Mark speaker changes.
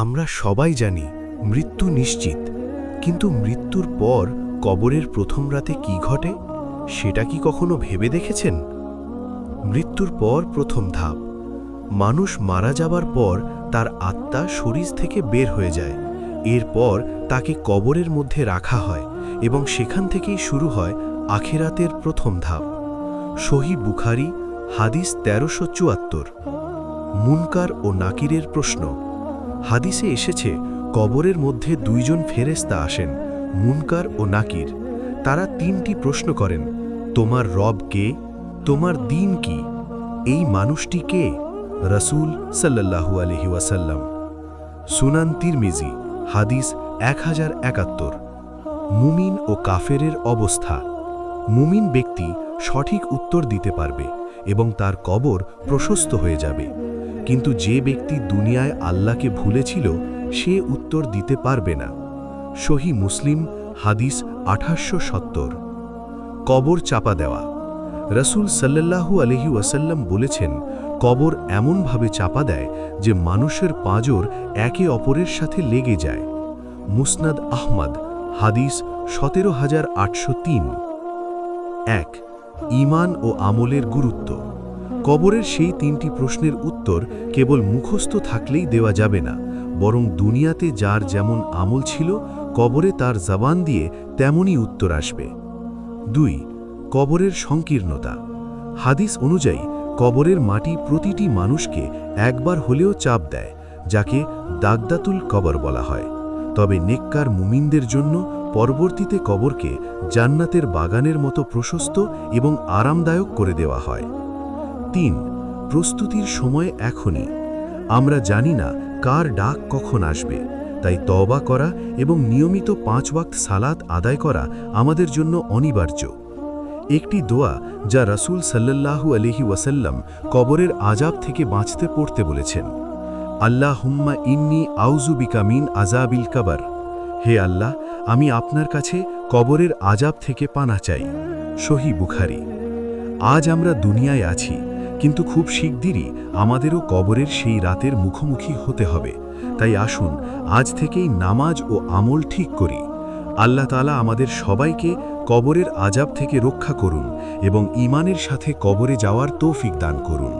Speaker 1: আমরা সবাই জানি মৃত্যু নিশ্চিত, কিন্তু মৃত্যুর পর কবরের প্রথম রাতে কি ঘটে সেটা কি কখনো ভেবে দেখেছেন? মৃত্যুর পর প্রথম ধাপ। মানুষ মারা যাবার পর তার আত্মা শরীর থেকে বের হয়ে যায়। এরপর তাকে কবরের মধ্যে রাখা হয় এবং সেখান থেকেই শুরু হয় আখিরাতের প্রথম ধাপ। সহিহ বুখারী হাদিস ১৩৭৪। মুনকার ও নাকিরের প্রশ্ন। হাদিসে এসেছে কবরের মধ্যে দুইজন ফেরেশতা আসেন, মুনকার ও নাকির। তারা তিনটি প্রশ্ন করেন, তোমার রব কে? তোমার দ্বীন কি? এই মানুষটি কে? রাসূল সাল্লাল্লাহু আলাইহি ওয়াসাল্লাম। সুনান তিরমিজি হাদিস ১০৭১। মুমিন ও কাফেরের অবস্থা। মুমিন ব্যক্তি সঠিক উত্তর দিতে পারবে এবং তার কবর প্রশস্ত হয়ে যাবে, কিন্তু যে ব্যক্তি দুনিয়ায় আল্লাহকে ভুলেছিল সে উত্তর দিতে পারবে না। সহিহ মুসলিম হাদিস ১৮৭০। কবর চাপা দেওয়া। রাসূল সাল্লাল্লাহু আলাইহি ওয়াসাল্লাম বলেছেন, কবর এমনভাবে চাপা দেয় যে মানুষের পাঁজর একে অপরের সাথে লেগে যায়। মুসনাদ আহমদ হাদিস ১৭৮০৩। ১. ঈমান ও আমলের গুরুত্ব। কবরের সেই তিনটি প্রশ্নের উত্তর কেবল মুখস্থ থাকলেই দেওয়া যাবে না, বরং দুনিয়াতে যার যেমন আমল ছিল কবরে তার জবান দিয়ে তেমনই উত্তর আসবে। ২. কবরের সংকীর্ণতা। হাদিস অনুযায়ী কবরের মাটি প্রতিটি মানুষকে একবার হলেও চাপ দেয়, যাকে দাগদাতুল কবর বলা হয়। তবে নেককার মুমিনদের জন্য পরবর্তীতে কবরকে জান্নাতের বাগানের মতো প্রশস্ত এবং আরামদায়ক করে দেওয়া হয়। ৩. প্রস্তুতির সময় এখনই। আমরা জানি না কার ডাক কখন আসবে, তাই তওবা করা এবং নিয়মিত ৫ ওয়াক্ত সালাত আদায় করা আমাদের জন্য অনিবার্য। একটি দোয়া যা রাসূল সাল্লাল্লাহু আলাইহি ওয়াসাল্লাম কবরের আযাব থেকে বাঁচতে পড়তে বলেছেন, আল্লাহুম্মা ইন্নী আউযু বিকা মিন আযাবিল কবর। হে আল্লাহ, আমি আপনার কাছে কবরের আযাব থেকে পানাহ চাই। সহিহ বুখারী। আজ আমরা দুনিয়ায় আছি, কিন্তু খুব শিগগিরই আমাদেরও কবরের সেই রাতের মুখোমুখি হতে হবে। তাই আসুন আজ থেকেই নামাজ ও আমল ঠিক করি। আল্লাহ তাআলা আমাদের সবাইকে কবরের আযাব থেকে রক্ষা করুন এবং ঈমানের সাথে কবরে যাওয়ার তৌফিক দান করুন।